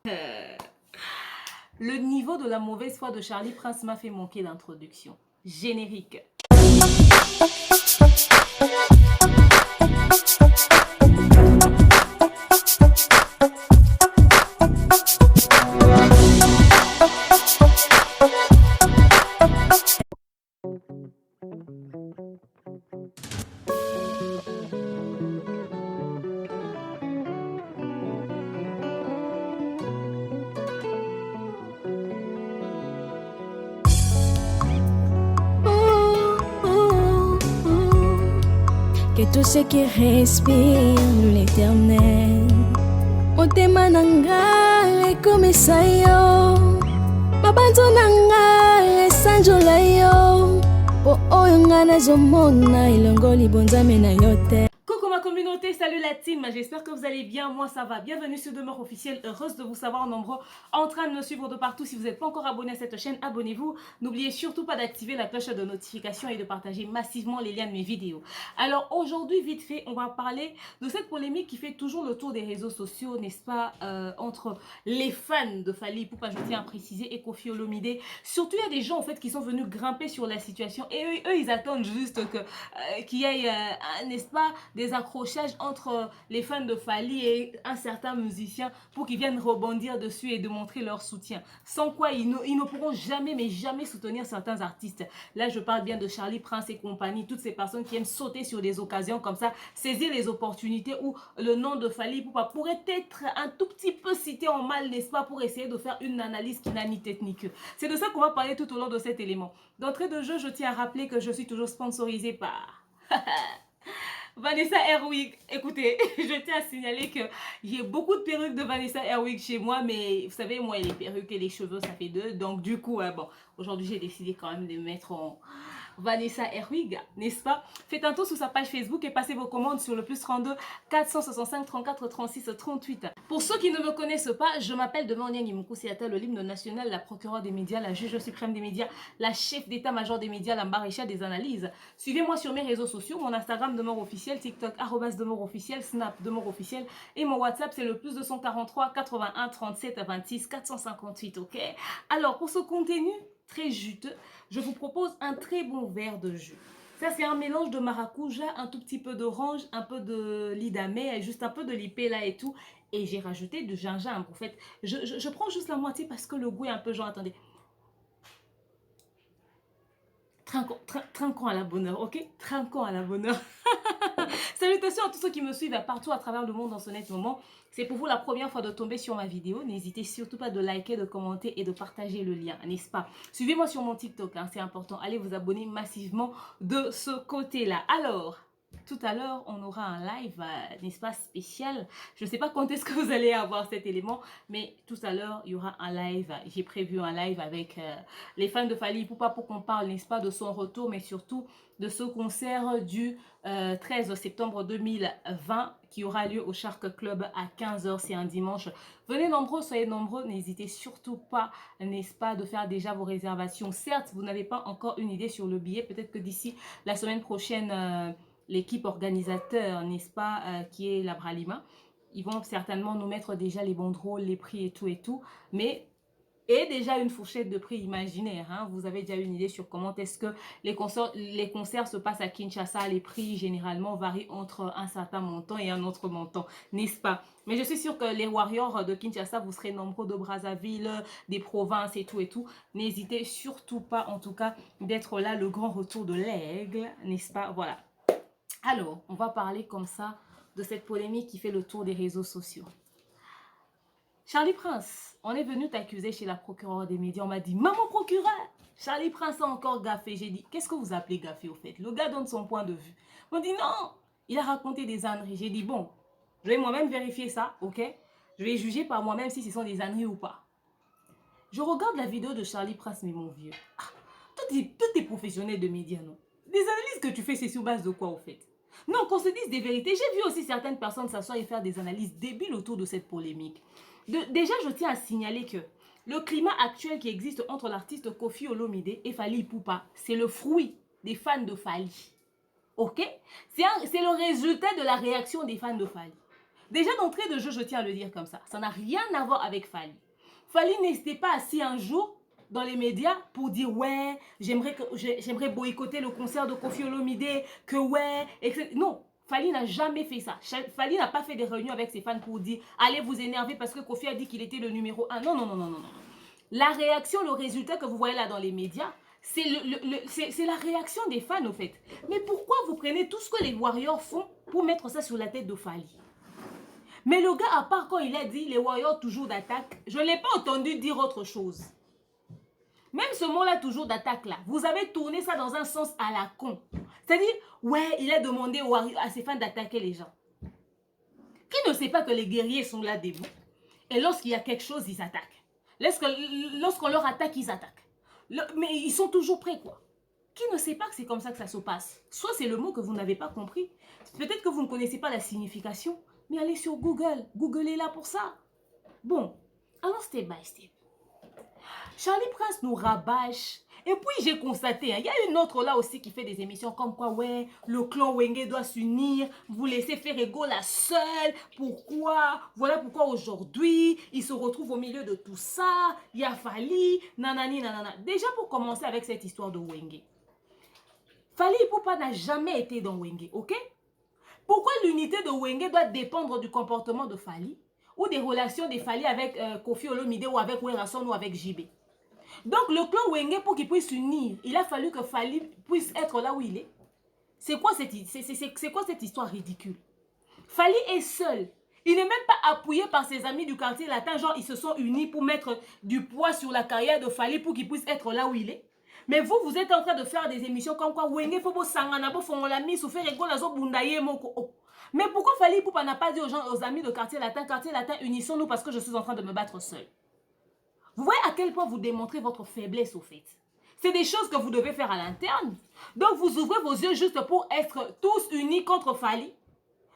Le niveau de la mauvaise foi de Charlie Prince m'a fait manquer d'introduction. Générique. Que tout ce qui respire l'éternel motema nanga ekomisa yo mabanzo nanga esanjola yo po oyo nga nazomona elongo libonzame na yo te. Coucou ma communauté, salut la team, j'espère que vous allez bien, moi ça va. Bienvenue sur Demeure Officielle, heureuse de vous savoir nombreux en train de me suivre de partout. Si vous n'êtes pas encore abonné à cette chaîne, abonnez-vous. N'oubliez surtout pas d'activer la cloche de notification et de partager massivement les liens de mes vidéos. Alors aujourd'hui, vite fait, on va parler de cette polémique qui fait toujours le tour des réseaux sociaux, n'est-ce pas, entre les fans de Fally Ipupa, je tiens à préciser, et Koffi Olomide. Surtout, il y a des gens en fait qui sont venus grimper sur la situation et eux ils attendent juste qu'il y ait, n'est-ce pas, des accrochages entre les fans de Fally et un certain musicien pour qu'ils viennent rebondir dessus et de montrer leur soutien. Sans quoi, ils ne pourront jamais, mais jamais soutenir certains artistes. Là, je parle bien de Charlie Prince et compagnie, toutes ces personnes qui aiment sauter sur des occasions comme ça, saisir les opportunités où le nom de Fally Ipupa pourrait être un tout petit peu cité en mal, n'est-ce pas, pour essayer de faire une analyse qui n'a ni tête ni queue. C'est de ça qu'on va parler tout au long de cet élément. D'entrée de jeu, je tiens à rappeler que je suis toujours sponsorisée par... Vanessa Airwig, écoutez, je tiens à signaler que j'ai beaucoup de perruques de Vanessa Airwig chez moi, mais vous savez, moi, les perruques et les cheveux, ça fait deux. Donc, du coup, bon, aujourd'hui, j'ai décidé quand même de mettre en Vanessa Airwig, n'est-ce pas? Faites un tour sur sa page Facebook et passez vos commandes sur le +32 465 34 36 38. Pour ceux qui ne me connaissent pas, je m'appelle Demeure Nyangimoukou-Siata, le l'hymne national, la procureure des médias, la juge suprême des médias, la chef d'état-major des médias, la maréchale des analyses. Suivez-moi sur mes réseaux sociaux, mon Instagram Demeure Officiel, TikTok @Demeure Officiel, Snap Demeure Officiel et mon WhatsApp c'est le +243 81 37 26 458, ok? Alors pour ce contenu très juteux, je vous propose un très bon verre de jus. Ça, c'est un mélange de maracuja, un tout petit peu d'orange, un peu de lidamé, juste un peu de lipé là et tout. Et j'ai rajouté du gingembre. En fait, je prends juste la moitié parce que le goût est un peu genre, attendez. Trinquons à la bonne heure, ok? Trinquons à la bonne heure. Salutations à tous ceux qui me suivent partout à travers le monde en ce net moment. C'est pour vous la première fois de tomber sur ma vidéo. N'hésitez surtout pas de liker, de commenter et de partager le lien, n'est-ce pas? Suivez-moi sur mon TikTok, hein, c'est important. Allez vous abonner massivement de ce côté-là. Alors, tout à l'heure, on aura un live, n'est-ce pas, spécial. Je ne sais pas quand est-ce que vous allez avoir cet élément, mais tout à l'heure, il y aura un live. J'ai prévu un live avec les fans de Fally Ipupa pour qu'on parle, n'est-ce pas, de son retour, mais surtout de ce concert du 13 septembre 2020 qui aura lieu au Shark Club à 15 h. C'est un dimanche. Venez nombreux, soyez nombreux. N'hésitez surtout pas, n'est-ce pas, de faire déjà vos réservations. Certes, vous n'avez pas encore une idée sur le billet. Peut-être que d'ici la semaine prochaine... l'équipe organisateur, n'est-ce pas, qui est la Bralima, ils vont certainement nous mettre déjà les banderoles, les prix et tout, mais et déjà une fourchette de prix imaginaire, hein. Vous avez déjà une idée sur comment est-ce que les concerts se passent à Kinshasa, les prix généralement varient entre un certain montant et un autre montant, n'est-ce pas? Mais je suis sûre que les Warriors de Kinshasa, vous serez nombreux de Brazzaville, des provinces et tout. N'hésitez surtout pas, en tout cas, d'être là, le grand retour de l'aigle, n'est-ce pas? Voilà. Alors, on va parler comme ça de cette polémique qui fait le tour des réseaux sociaux. Charlie Prince, on est venu t'accuser chez la procureure des médias. On m'a dit, maman procureur, Charlie Prince a encore gaffé. J'ai dit, qu'est-ce que vous appelez gaffé au fait? Le gars donne son point de vue. On dit, non, il a raconté des âneries. J'ai dit, bon, je vais moi-même vérifier ça, ok? Je vais juger par moi-même si ce sont des âneries ou pas. Je regarde la vidéo de Charlie Prince, mais mon vieux. Ah, tout est professionnel de médias, non? Des analyses que tu fais, c'est sur base de quoi au fait? Non, qu'on se dise des vérités. J'ai vu aussi certaines personnes s'asseoir et faire des analyses débiles autour de cette polémique. Déjà, je tiens à signaler que le climat actuel qui existe entre l'artiste Koffi Olomide et Fally Ipupa, c'est le fruit des fans de Fally. Ok? C'est le résultat de la réaction des fans de Fally. Déjà d'entrée de jeu, je tiens à le dire comme ça n'a rien à voir avec Fally. Fally n'était pas assis un jour dans les médias pour dire ouais, j'aimerais boycotter le concert de Koffi Olomide, que ouais, etc. Non, Fally n'a jamais fait ça. Fally n'a pas fait des réunions avec ses fans pour dire allez vous énerver parce que Koffi a dit qu'il était le numéro 1. Non, non, non, non, non, non. La réaction, le résultat que vous voyez là dans les médias, c'est la réaction des fans au fait. Mais pourquoi vous prenez tout ce que les Warriors font pour mettre ça sur la tête de Fally? Mais le gars, à part quand il a dit les Warriors toujours d'attaque, je ne l'ai pas entendu dire autre chose. Même ce mot-là, toujours d'attaque là, vous avez tourné ça dans un sens à la con. C'est-à-dire, ouais, il a demandé à ses fans d'attaquer les gens. Qui ne sait pas que les guerriers sont là debout? Et lorsqu'il y a quelque chose, ils attaquent. Lorsqu'on leur attaque, ils attaquent. Mais ils sont toujours prêts, quoi. Qui ne sait pas que c'est comme ça que ça se passe? Soit c'est le mot que vous n'avez pas compris. Peut-être que vous ne connaissez pas la signification. Mais allez sur Google. Google est là pour ça. Bon, allons step by step. Charlie Prince nous rabâche. Et puis j'ai constaté, il y a une autre là aussi qui fait des émissions comme quoi, ouais, le clan Wenge doit s'unir, vous laissez Ferego la seule, pourquoi? Voilà pourquoi aujourd'hui, il se retrouve au milieu de tout ça, il y a Fally, nanani, nanana. Déjà pour commencer avec cette histoire de Wenge. Fally Ipupa n'a jamais été dans Wenge, ok? Pourquoi l'unité de Wenge doit dépendre du comportement de Fally ou des relations de Fally avec Koffi Olomide ou avec Werrason ou avec JB? Donc le clan Wenge, pour qu'il puisse s'unir, il a fallu que Fally puisse être là où il est. C'est quoi cette histoire ridicule? Fally est seul. Il n'est même pas appuyé par ses amis du quartier latin. Genre, ils se sont unis pour mettre du poids sur la carrière de Fally pour qu'il puisse être là où il est. Mais vous êtes en train de faire des émissions comme quoi Wenge faut sangana bo fongola mi souffrir rigolo zo bundaye moko. Mais pourquoi Fally Ipupa n'a pas dit aux amis de quartier latin, unissons-nous parce que je suis en train de me battre seul? Vous voyez à quel point vous démontrez votre faiblesse au fait. C'est des choses que vous devez faire à l'interne. Donc vous ouvrez vos yeux juste pour être tous unis contre Fally.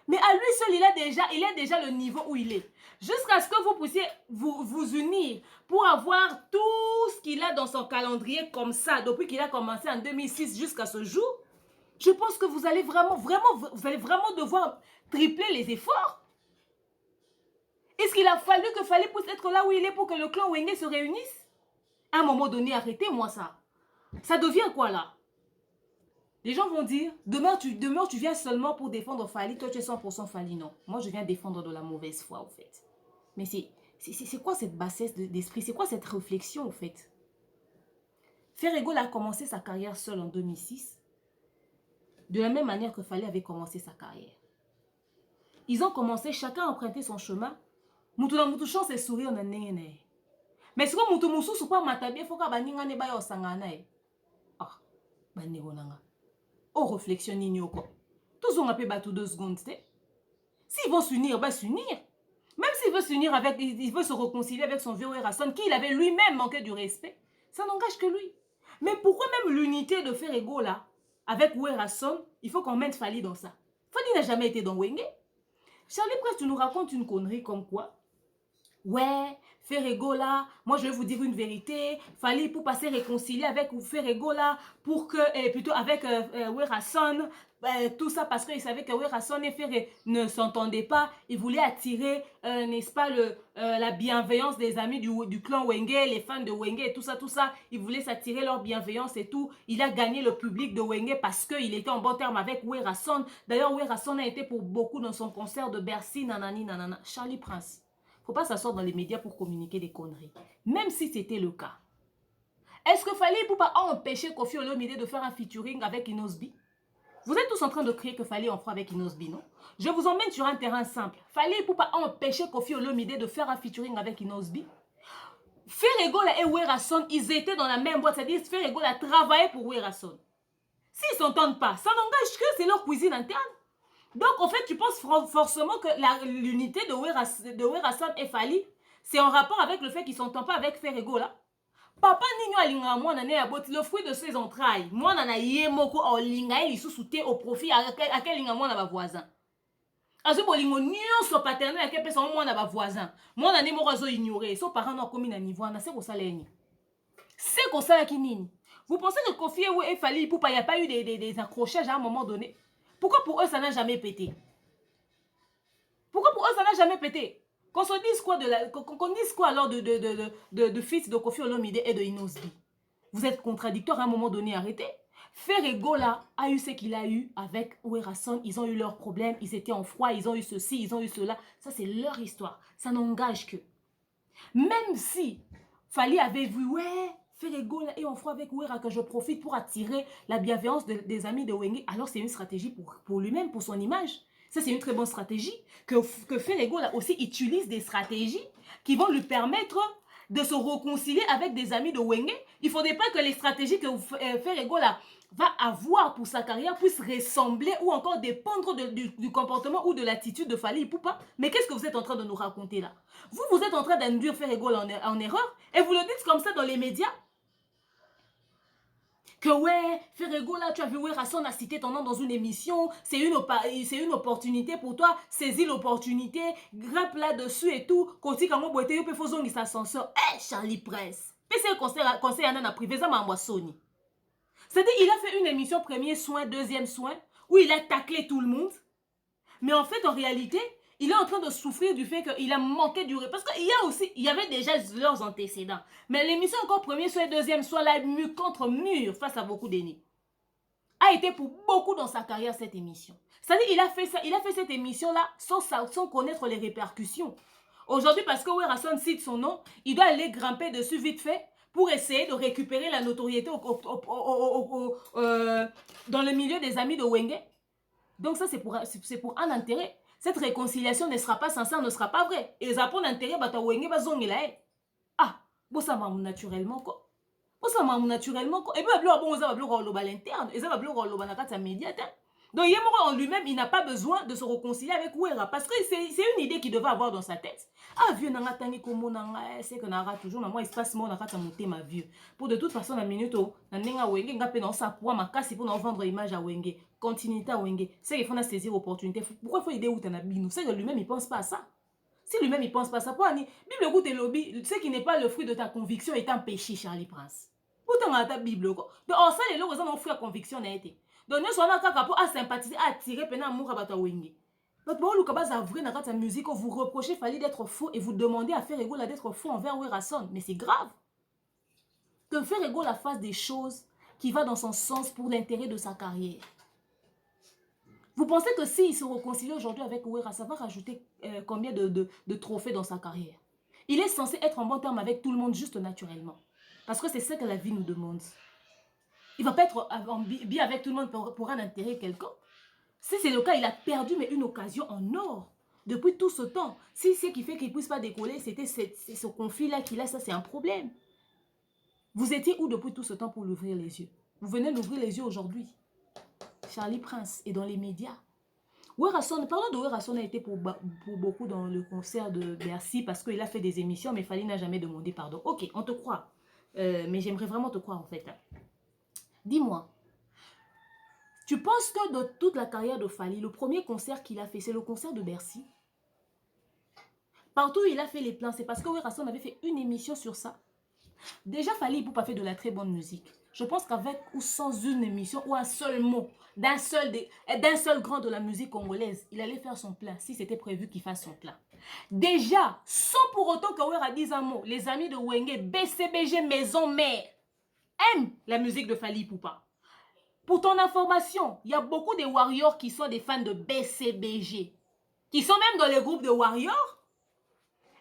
Mais à lui seul, il a déjà le niveau où il est. Jusqu'à ce que vous puissiez vous unir pour avoir tout ce qu'il a dans son calendrier comme ça, depuis qu'il a commencé en 2006 jusqu'à ce jour, je pense que vous allez vraiment devoir tripler les efforts. Est-ce qu'il a fallu que Fally puisse être là où il est pour que le clan Wenge se réunisse? À un moment donné, arrêtez-moi ça. Ça devient quoi là? Les gens vont dire, demain tu viens seulement pour défendre Fally, toi tu es 100% Fally. Non, moi je viens défendre de la mauvaise foi au fait. Mais c'est quoi cette bassesse d'esprit? C'est quoi cette réflexion au fait? Ferego a commencé sa carrière seul en 2006, de la même manière que Fally avait commencé sa carrière. Ils ont commencé, chacun a emprunté son chemin. Moutoula moutouchon c'est sourire na nene. Mais si vous moutou sou pas matabie, faut ka baninga ne ba yo sangana e. Ah, banego nanga. Oh réflexion nini oko. Tous on appelle batou 2 secondes, s'ils vont s'unir, bah s'unir. Même s'il veut s'unir avec, il veut se réconcilier avec son vieux Werrason, qui il avait lui-même manqué du respect, ça n'engage que lui. Mais pourquoi même l'unité de Ferego là, avec Werrason, il faut qu'on mette Fally dans ça? Fally n'a jamais été dans Wenge. Charlie Prince, tu nous racontes une connerie comme quoi? Ouais, Ferego là, moi je vais vous dire une vérité, Fally pour passer réconcilier avec Ferego là, pour que, plutôt avec Werrason, tout ça parce qu'il savait que Werrason et Ferre ne s'entendaient pas, il voulait attirer, n'est-ce pas, la bienveillance des amis du clan Wenge, les fans de Wenge et tout ça, il voulait s'attirer leur bienveillance et tout, il a gagné le public de Wenge parce qu'il était en bon terme avec Werrason. D'ailleurs, Werrason a été pour beaucoup dans son concert de Bercy, nanani, nanana. Charlie Prince. Faut pas s'asseoir dans les médias pour communiquer des conneries. Même si c'était le cas. Est-ce que Fally Ipupa a empêché Koffi Olomide de faire un featuring avec Inosbi? Vous êtes tous en train de crier que Fally en fera avec Inosbi, non? Je vous emmène sur un terrain simple. Fally Ipupa a empêché Koffi Olomide de faire un featuring avec Inosbi. Ferego et Werrason, ils étaient dans la même boîte. C'est-à-dire que Ferego a travaillé pour Werrason. S'ils ne s'entendent pas, ça n'engage que c'est leur cuisine interne. Donc, en fait, tu penses forcément que l'unité de Werrason et Fally, c'est en rapport avec le fait qu'ils ne s'entendent pas avec Ferego là. Papa Nino alinga moi nane aboti le fruit de ses entrailles. Moi nana yemoko olinga ili sous-souté au profit à quel linga moi na ba voisin. Azo bolingo nyonso paternel à quel personne moi na ba voisin. Moi nane mo razo ignorer. So parents no komi na niveau na c'est ko saleni. C'est ko sala kinini. Vous pensez que Koffi et Fally Ipupa il y a pas eu des accrochages à un moment donné? Pourquoi pour eux ça n'a jamais pété? Pourquoi pour eux ça n'a jamais pété. Qu'on se dise quoi qu'on dise quoi alors de fils de Koffi Olomide et de Inosbi? Vous êtes contradicteurs à un moment donné, arrêtez. Ferregola a eu ce qu'il a eu avec Ouerason. Ils ont eu leurs problèmes, ils étaient en froid, ils ont eu ceci, ils ont eu cela. Ça, c'est leur histoire. Ça n'engage que. Même si Fally avait vu, ouais, Ferregola est en froid avec Ouera, que je profite pour attirer la bienveillance des amis de Wenge, alors c'est une stratégie pour lui-même, pour son image. Ça, c'est une très bonne stratégie. Que Ferregola aussi utilise des stratégies qui vont lui permettre de se réconcilier avec des amis de Wenge. Il ne faudrait pas que les stratégies que Ferregola va avoir pour sa carrière puissent ressembler ou encore dépendre du comportement ou de l'attitude de Fally Ipupa. Mais qu'est-ce que vous êtes en train de nous raconter là? Vous êtes en train d'induire Ferregola en erreur et vous le dites comme ça dans les médias. Que ouais, Ferregola, tu as vu Ouerason a cité ton nom dans une émission, c'est une opportunité pour toi, saisis l'opportunité, grimpe là-dessus et tout, Koti Kango Boete, Yope Fozongi s'ascenseur, Charlie Presse, c'est un conseil à Nana privé, ça m'a Sony. C'est-à-dire, il a fait une émission premier soin, deuxième soin, où il a taclé tout le monde, mais en fait, en réalité, il est en train de souffrir du fait qu'il a manqué du... Parce qu'il y avait déjà leurs antécédents. Mais l'émission encore premier, soit deuxième, soit la mur contre mur face à beaucoup d'ennemis. A été pour beaucoup dans sa carrière cette émission. C'est-à-dire il a fait cette émission-là sans connaître les répercussions. Aujourd'hui, parce que Ouerason cite son nom, il doit aller grimper dessus vite fait pour essayer de récupérer la notoriété dans le milieu des amis de Wenge. Donc ça, c'est pour un intérêt. Cette réconciliation ne sera pas sincère, ne sera pas vraie. Et ça pour l'intérêt, ah, bon ça m'a naturellement quoi. Bon ça m'a naturellement quoi. Et puis bon ça va bleu l'interne, et ça va bleu la carte média. Donc Yemoro en lui-même, il n'a pas besoin de se réconcilier avec Ouera parce que c'est une idée qu'il devait avoir dans sa tête. Ah vieux nanga tangi komo nanga, c'est que nanga toujours moi espace moi nanga monter ma vieux. Pour de toute façon la minute na nenga Wenge nga pe dans sa poids ma casse pour vendre image à Wenge. Continuité à Wenge. C'est qu'il faut saisir l'opportunité. Pourquoi il faut aider Outanabino? C'est que lui-même il pense pas à ça. Si lui-même il pense pas à ça, pour Bible goûte et lobby, ce qui n'est pas le fruit de ta conviction est un péché, Charlie Prince. Pourtant ta Bible quoi. Donc ça les lois ont fruit à conviction n'a été. Donc nous sommes là pour sympathiser, attirer peine amour à bata Wenge. Donc bon le cabas a vrai dans ta musique, vous reprochez Fally d'être faux et vous demandez à Ferregola d'être faux envers Ouerason, mais c'est grave. Que Ferregola fasse des choses qui vont dans son sens pour l'intérêt de sa carrière. Vous pensez que s'il se réconcilie aujourd'hui avec Ouera, ça va rajouter combien de trophées dans sa carrière? Il est censé être en bon terme avec tout le monde juste naturellement. Parce que c'est ce que la vie nous demande. Il ne va pas être bien avec tout le monde pour un intérêt quelconque. Si c'est le cas, il a perdu mais une occasion en or. Depuis tout ce temps. Si ce qui fait qu'il ne puisse pas décoller, c'était ce conflit-là qu'il a, ça c'est un problème. Vous étiez où depuis tout ce temps pour l'ouvrir les yeux? Vous venez d'ouvrir les yeux aujourd'hui. Charlie Prince est dans les médias. Ouerason, parlons de Ouerason a été pour beaucoup dans le concert de Bercy parce qu'il a fait des émissions, mais Fally n'a jamais demandé pardon. Ok, on te croit. Mais j'aimerais vraiment te croire en fait. Dis-moi, tu penses que de toute la carrière de Fally, le premier concert qu'il a fait, c'est le concert de Bercy? Partout où il a fait les plans, c'est parce que Ouerason avait fait une émission sur ça. Déjà, Fally Ipupa fait de la très bonne musique. Je pense qu'avec ou sans une émission ou un seul mot d'un seul grand de la musique congolaise, il allait faire son plein si c'était prévu qu'il fasse son plein. Déjà, sans pour autant que Ouera dise un mot, les amis de Wenge, BCBG Maison Mère, aiment la musique de Fally Ipupa. Pour ton information, il y a beaucoup de warriors qui sont des fans de BCBG, qui sont même dans les groupes de warriors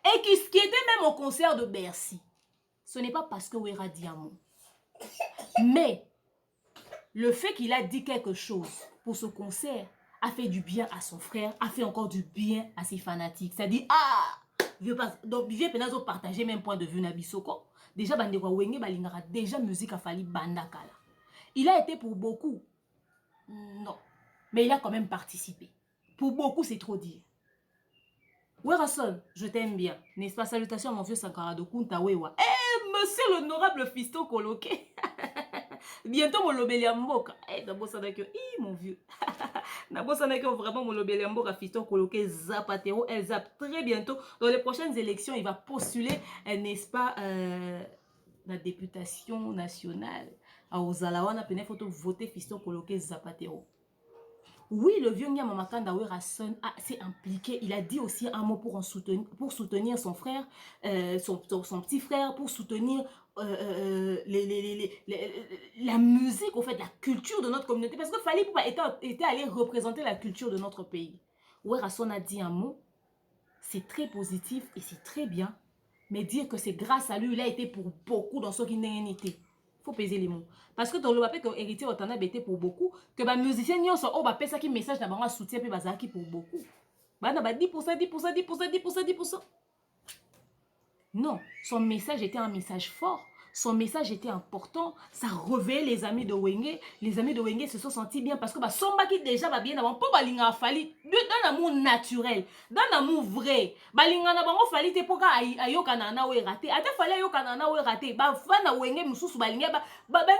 et qui étaient même au concert de Bercy. Ce n'est pas parce que Ouera dit un mot. Mais le fait qu'il a dit quelque chose pour ce concert a fait du bien à son frère, a fait encore du bien à ses fanatiques. C'est-à-dire, donc vieux penazo partager même point de vue na bisoko. Déjà bandeko Wenge balingara déjà musique a Fally bandakala. Il a été pour beaucoup. Non. Mais il a quand même participé. Pour beaucoup, c'est trop dire. Ouerason, je t'aime bien. N'est-ce pas? Salutations à mon vieux Sankara de Kunta Wewa. Monsieur l'honorable Fiston Coloqué. Bientôt mon lobeliamboka. Mon vieux. Vraiment mon lobeliamboka Fiston Coloqué Zapatero. Elle zappe très bientôt. Dans les prochaines élections, il va postuler, n'est-ce pas, la députation nationale. À Ozalawana, pene photo voter Fiston Coloqué Zapatero. Oui, le vieux Nyama Makanda Werason s'est impliqué. Il a dit aussi un mot pour soutenir son frère, son petit frère, pour soutenir la musique, au fait, la culture de notre communauté. Parce que Fally Ipupa était allé représenter la culture de notre pays. Werason a dit un mot, c'est très positif et c'est très bien. Mais dire que c'est grâce à lui, il a été pour beaucoup dans ce qui n'a été. Il faut peser les mots. Parce que dans le papier que héritier Otana été pour beaucoup, que les musiciens n'y ont pas fait ça qui message d'abord soutien puis bazaki pour beaucoup. Bah non, 10%, 10%, 10%, 10%, 10%. Non, son message était un message fort. Son message était important. Ça réveillait les amis de Wenge. Les amis de Wenge se sont sentis bien parce que bah, son qui déjà va bien avant. Pour balinga fali dans l'amour naturel, dans l'amour vrai. Balinga na bango fali te poka ayoka na na we raté. Ata fali ayoka na na we raté. Ba fana Wenge mususu balinga ba banga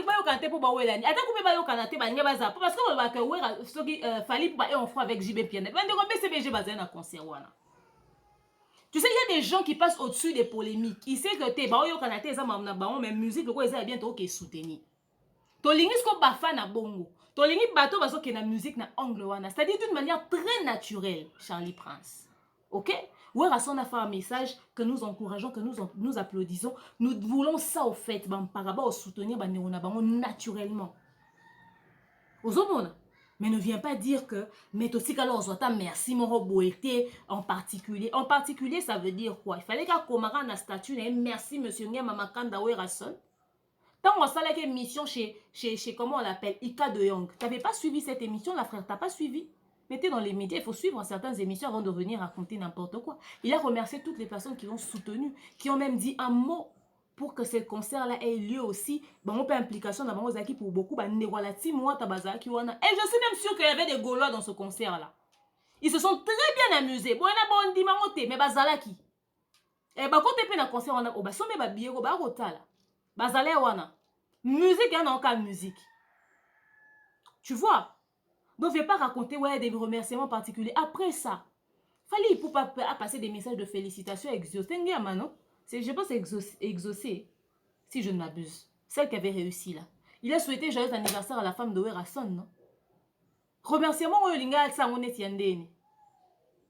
ba yoka te po ba welani. Ata coupe ba yoka na te balinga ba za. Parce que ba que we soki fali pour ba en froid avec JB Pienne. Bande ko BCBG ba na concert wana. Tu sais, il y a des gens qui passent au-dessus des polémiques. Ils savent que t'es, bah, yo, quand t'es, ça m'a même musique, le quoi, ils ont bien trop qui soutenir. Tolingi, ce qu'on bafa na bongo. Tolingi, bateau, parce que la musique na angle wana. C'est-à-dire d'une manière très naturelle, Charlie Prince. Ok? Ouais, Rasson a fait un message que nous encourageons, que nous applaudissons. Nous voulons ça, au fait, par rapport au soutenir, bah, naturellement. Aux hommes, mais ne viens pas dire que mais aussi alors merci mon roboété en particulier. En particulier, ça veut dire quoi? Il fallait qu'à Komara na statut merci monsieur Nyama Makanda Werason. Tant on s'allait qu'une émission chez comment on l'appelle Ika de Young. T'avais pas suivi cette émission, la frère, t'as pas suivi? Mettez dans les médias, il faut suivre certaines émissions avant de venir raconter n'importe quoi. Il a remercié toutes les personnes qui l'ont soutenu, qui ont même dit un mot pour que ce concert-là ait lieu aussi. Bon, on peut implication dans les équipes pour beaucoup. Et je suis même sûr qu'il y avait des Gaulois dans ce concert-là. Ils se sont très bien amusés. Bon, on a dit mais bazalaki. Et bah quand tu es dans concert, on a oh bah somme bah billet bah rotala. Bazalé wana. Musique y en a encore musique. Tu vois? Donc je vais pas raconter ouais des remerciements particuliers. Après ça, fallait pour pas passer des messages de félicitations exaucés. Non? Je pense exaucé, si je ne m'abuse. Celle qui avait réussi là. Il a souhaité joyeux anniversaire à la femme de Werason, non? Remerciement au linga ça on est yandene.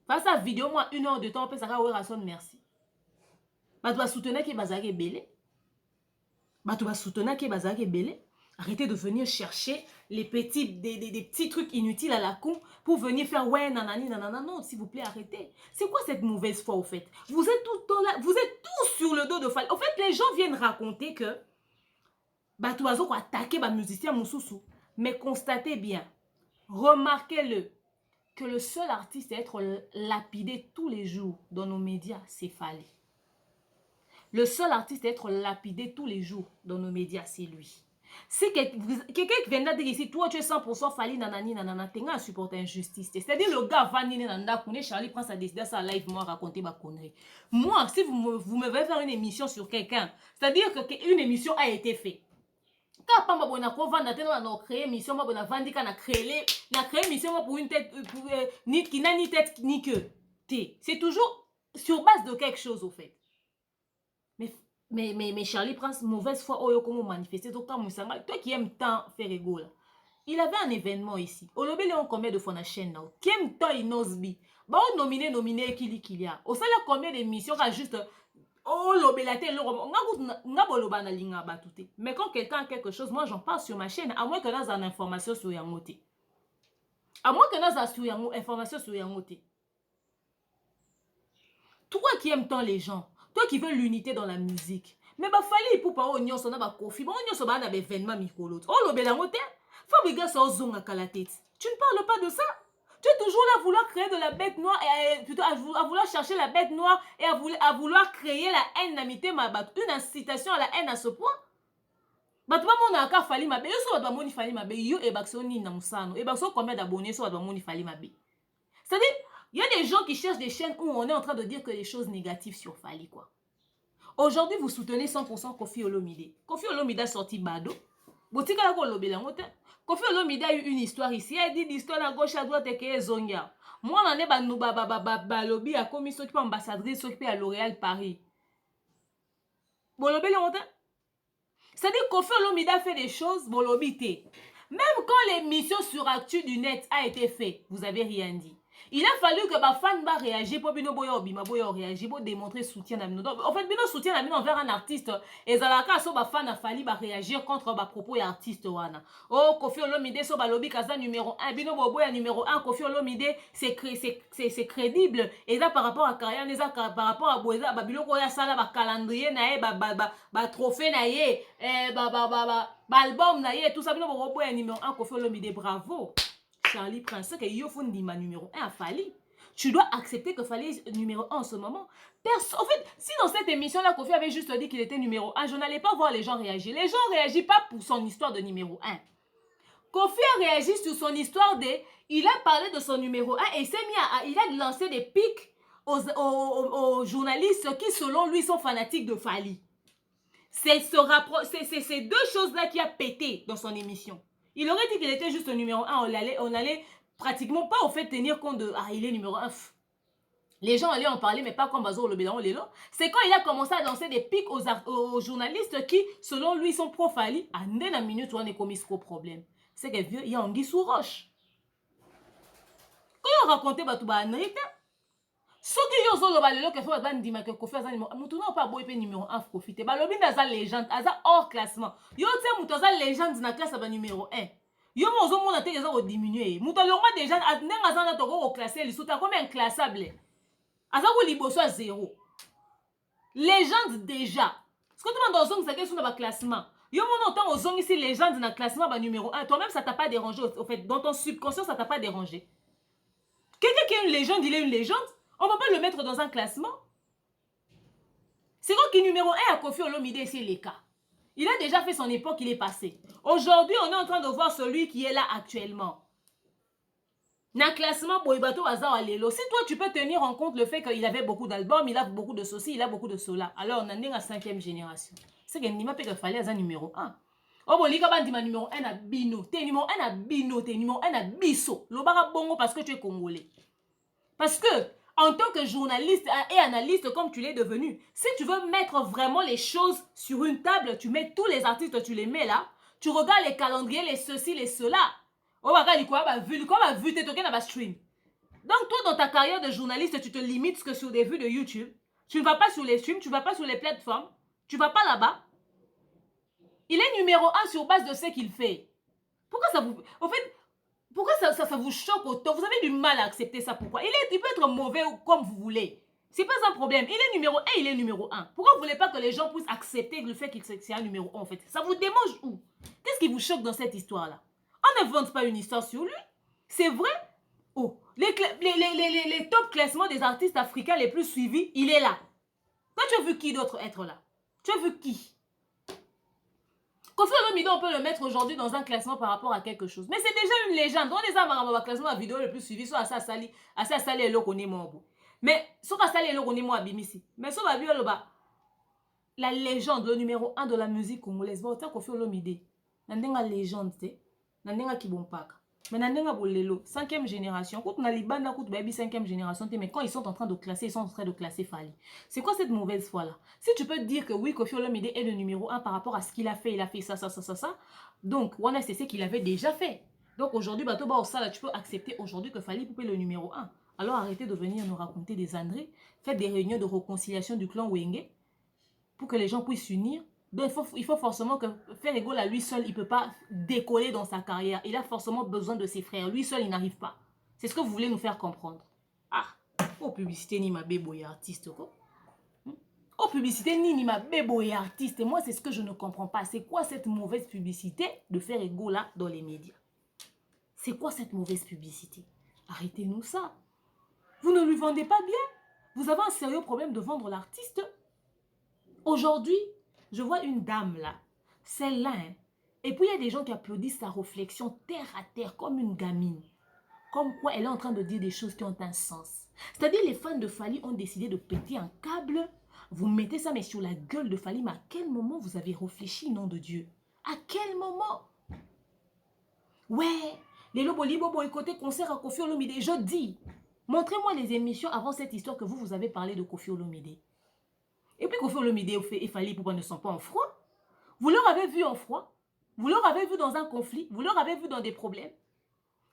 Face à vidéo moi 1 heure de temps après ça va Werason merci. Bah tu vas soutenir que bazake belé. Bah tu vas soutenir que bazake belé. Arrêtez de venir chercher les petits, des petits trucs inutiles à la con pour venir faire ouais, nanani, nanana. Non, s'il vous plaît, arrêtez. C'est quoi cette mauvaise foi, au fait? Vous êtes tout le temps là, vous êtes tous sur le dos de Fally. Au fait, les gens viennent raconter que bah, tu vas attaquer les musiciens Moussoussou. Mais constatez bien, remarquez-le, que le seul artiste à être lapidé tous les jours dans nos médias, c'est Fally. Le seul artiste à être lapidé tous les jours dans nos médias, c'est lui. Si quelqu'un qui vient de dire ici, toi tu es 100% Fally nanani nanana, tu as supporté injustice. C'est-à-dire le gars va niner nanda, Charlie prend sa décision, ça live, moi raconter ma connerie. Moi, si vous me voulez faire une émission sur quelqu'un, c'est-à-dire qu'une émission a été faite. Quand pas ma bonne vendre, on a créé émission, ma bonne vendre, on a créé émission pour une tête, qui n'a ni tête ni queue. C'est toujours sur base de quelque chose au fait. Mais Charlie Prince, mauvaise foi, oh, comment manifester, toi qui aimes tant faire rigolo. Il avait un événement ici. Au lobby, on combien de fois na chaîne là? Qui aime tant inosbi? Bah, on nominé, qu'il y a. Au salaire combien d'émissions, juste, oh, lobby la télé, mais quand quelqu'un a quelque chose, moi j'en parle sur ma chaîne, à moins que nous ayons une information sur Yangote. À moins que nous ayons une information sur Yangote. Toi qui aimes tant les gens, toi qui veux l'unité dans la musique. Mais bah Fally pour pas on son ba kofi, bon on son ba na événement mikolo. Oh lo belangote, faut biga ça zonga kala tête. Tu ne parles pas de ça. Tu es toujours là à vouloir créer de la bête noire et plutôt à vouloir chercher la bête noire et à vouloir créer la haine n'amité ma bat une incitation à la haine à ce point. Bah toi mon aka Fally ma be, yo so ba moni Fally ma be, yo e baksoni na musano. E bakso combien d'abonnés so ba moni Fally ma be. C'est-à-dire il y a des gens qui cherchent des chaînes où on est en train de dire que des choses négatives sur Fally, quoi. Aujourd'hui, vous soutenez 100% Koffi Olomide. Koffi Olomide a sorti Bado. Koffi Olomide a eu une histoire ici. Il a dit l'histoire à gauche, à droite et que Zonga. Moi, on est lobby à commis qui est ambassadrice, qui est à L'Oréal Paris. C'est-à-dire Koffi Olomide a fait des choses, bon lobby. Même quand l'émission sur Actu du Net a été faite, vous avez rien dit. Il a fallu que ma fan va réagir pour bino boyo bima boyo réagir pour démontrer soutien à nous. En fait, bino soutien à nous envers un artiste. Et zalaka so ba fan a fallu ba réagir contre ba propos et artiste wana. Oh Koffi Olomide so ba lobby kaza numéro 1, bino boboya numéro 1, Koffi Olomide c'est crédible. Et ça par rapport à carrière, ça par rapport à Boeza ba biloko ya sala ba calendrier na e ba trophée na ye, ba album na ye, tout ça bino boboya numéro 1 Koffi Olomide, bravo. Charlie Prince, que Yofundima numéro 1 a fallu. Tu dois accepter que fallait numéro 1 en ce moment. En fait, si dans cette émission-là, Koffi avait juste dit qu'il était numéro 1, je n'allais pas voir les gens réagir. Les gens ne réagissent pas pour son histoire de numéro 1. Koffi a réagi sur son histoire de... Il a parlé de son numéro 1 et il a lancé des pics aux journalistes qui, selon lui, sont fanatiques de Fally. C'est ces deux choses-là qui a pété dans son émission. Il aurait dit qu'il était juste le numéro 1. On allait pratiquement pas au fait tenir compte de... Ah, il est numéro 1. Les gens allaient en parler, mais pas comme Bazo le Bédon Lélo. C'est quand il a commencé à lancer des pics aux journalistes qui, selon lui, sont pro-Fally. À une minute, on est commis ce problème. C'est qu'il y a Anguille sous roche. Quand il a raconté Batouba Anrita, ceux qui ont le balelo que fait Bandima que Koffi Azan Moutouna pas boy numéro 1 profiter. Balobi naza légende, aza hors classement. Yo tse moutoza légende na classe ba numéro 1. Yo mozo mona te eza ko diminuer. Moutolonga déjà nenga za na toko ko classer li sota comme inclassable. Aza ko liboso à 0. Légende déjà. Ce que tu m'as dans ça question de classement. Yo mon autant aux zone ici légende na classement ba numéro 1. Toi même ça t'a pas dérangé au fait dans ton subconscient ça t'a pas dérangé. Quelqu'un qui est une légende, il est une légende. On ne peut pas le mettre dans un classement. C'est quoi qui numéro 1 à Koffi Olomide, c'est les cas. Il a déjà fait son époque, il est passé. Aujourd'hui, on est en train de voir celui qui est là actuellement. Dans le classement, Boibato Azar Alelo. Si toi, tu peux tenir en compte le fait qu'il avait beaucoup d'albums, il a beaucoup de ceci, il a beaucoup de cela. Alors, on en est à 5e génération. C'est qu'il n'y a pas qu'il fallait un numéro 1. Oh, bon, les gars, numéro 1 à Bino. T'es numéro 1 à Bino, t'es numéro 1 à Bisso. Le bara bongo parce que tu es congolais. Parce que, en tant que journaliste et analyste comme tu l'es devenu, si tu veux mettre vraiment les choses sur une table, tu mets tous les artistes, tu les mets là, tu regardes les calendriers, les ceci, les cela. Oh, regarde quoi, vu, t'es toqué dans ma stream. Donc, toi, dans ta carrière de journaliste, tu te limites que sur des vues de YouTube. Tu ne vas pas sur les streams, tu ne vas pas sur les plateformes, tu ne vas pas là-bas. Il est numéro 1 sur base de ce qu'il fait. Pourquoi ça vous... En fait... Pourquoi ça vous choque autant? Vous avez du mal à accepter ça. Pourquoi? Il peut être mauvais comme vous voulez. C'est pas un problème. Il est numéro 1, il est numéro 1. Pourquoi vous voulez pas que les gens puissent accepter le fait qu'il c'est un numéro 1 en fait? Ça vous démange où? Qu'est-ce qui vous choque dans cette histoire-là? On ne vante pas une histoire sur lui. C'est vrai. Oh, les top classements des artistes africains les plus suivis, il est là. Toi, tu as vu qui d'autre être là? Tu as vu qui? Koffi Olomide, on peut le mettre aujourd'hui dans un classement par rapport à quelque chose. Mais c'est déjà une légende. On les a dans classement de vidéo le plus suivi, soit à Sali et Lokoné. Mais, soit à Sali et Lokoné, moi, Bimisi. Mais, soit à Bioloba, la légende, le numéro 1 de la musique congolaise, va autant Koffi Olomide. Nandenga légende, Nandenga Kibompaka. Mais Nandenga Bolelo, 5e génération. Quand on a Libanda, quand on a 5e génération, mais quand ils sont en train de classer, ils sont en train de classer Fally. C'est quoi cette mauvaise foi-là? Si tu peux dire que oui, Koffi Olomide est le numéro 1 par rapport à ce qu'il a fait ça. Donc, Wana, c'est ce qu'il avait déjà fait. Donc, aujourd'hui, Batoba Osala, tu peux accepter aujourd'hui que Fally Poupe est le numéro 1. Alors, arrêtez de venir nous raconter des André. Faites des réunions de réconciliation du clan Wenge pour que les gens puissent s'unir. Donc, il faut forcément que Ferrego, là, lui seul, il ne peut pas décoller dans sa carrière. Il a forcément besoin de ses frères. Lui seul, il n'arrive pas. C'est ce que vous voulez nous faire comprendre. Ah, oh, publicité, ni ma bébo et artiste, quoi. Oh, publicité, ni ma bébo et artiste. Moi, c'est ce que je ne comprends pas. C'est quoi cette mauvaise publicité de Ferrego, là, dans les médias? C'est quoi cette mauvaise publicité? Arrêtez-nous ça. Vous ne lui vendez pas bien. Vous avez un sérieux problème de vendre l'artiste. Aujourd'hui, je vois une dame là, celle-là, hein. Et puis il y a des gens qui applaudissent sa réflexion terre à terre comme une gamine. Comme quoi elle est en train de dire des choses qui ont un sens. C'est-à-dire les fans de Fally ont décidé de péter un câble. Vous mettez ça mais sur la gueule de Fally, mais à quel moment vous avez réfléchi, nom de Dieu? À quel moment? Ouais, les Lobolibo boycotté concert à Koffi Olomide. Je dis, montrez-moi les émissions avant cette histoire que vous avez parlé de Koffi Olomide. Et puis Koffi Olomide et Fally Poupa ne sont pas en froid. Vous leur avez vu en froid. Vous leur avez vu dans un conflit, vous leur avez vu dans des problèmes.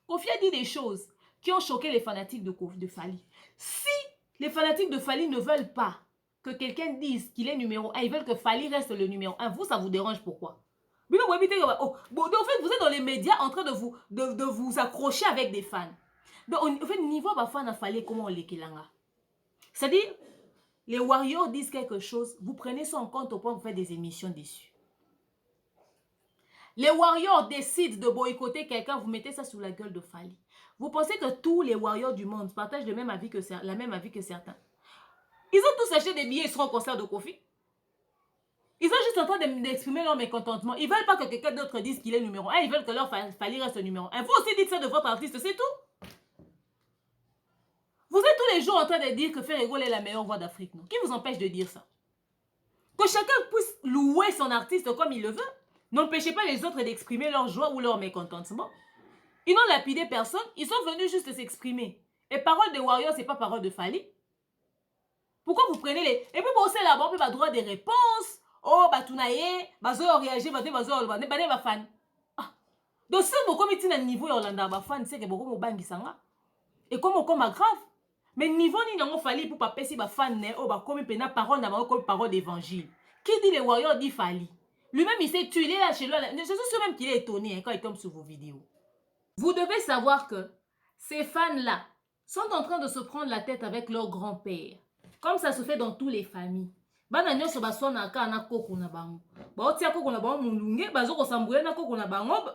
Kofi a dit des choses qui ont choqué les fanatiques de Fally. Si les fanatiques de Fally ne veulent pas que quelqu'un dise qu'il est numéro 1, ils veulent que Fally reste le numéro 1, vous, ça vous dérange pourquoi? En fait, vous êtes dans les médias en train de vous accrocher avec des fans. Donc, en fait, niveau de fan a Fally, comment on l'équilanga? C'est-à-dire, les Warriors disent quelque chose, vous prenez ça en compte au point de vous faire des émissions dessus. Les Warriors décident de boycotter quelqu'un, vous mettez ça sous la gueule de Fally. Vous pensez que tous les Warriors du monde partagent la même avis que certains? Ils ont tous acheté des billets, ils seront au concert de Kofi. Ils sont juste en train d'exprimer leur mécontentement. Ils ne veulent pas que quelqu'un d'autre dise qu'il est numéro 1, ils veulent que leur Fally reste numéro 1. Vous aussi dites ça de votre artiste, c'est tout. Vous êtes tous les jours en train de dire que Ferrego est la meilleure voix d'Afrique, non? Qui vous empêche de dire ça? Que chacun puisse louer son artiste comme il le veut. N'empêchez pas les autres d'exprimer leur joie ou leur mécontentement. Ils n'ont lapidé personne, ils sont venus juste s'exprimer. Et parole de Warriors, c'est pas parole de Fally. Pourquoi vous prenez les... Et puis vous aussi là-bas, on peut droit des réponses. Oh, bah tu n'as rien, bah zo réagir, bah bah fan. Donc si vous commettez un niveau Yolanda, bah fan, c'est que beaucoup de bangi sanga. Et comme on grave. Mais niveau ni n'ont Fally pour pas passer bah fan, oh bah comme pena parole n'a comme parole d'évangile. Qui dit les Warriors dit Fally. Lui-même, il s'est tué, il est là chez lui. Je suis sûr même qu'il est étonné quand il tombe sur vos vidéos. Vous devez savoir que ces fans-là sont en train de se prendre la tête avec leur grand-père. Comme ça se fait dans toutes les familles.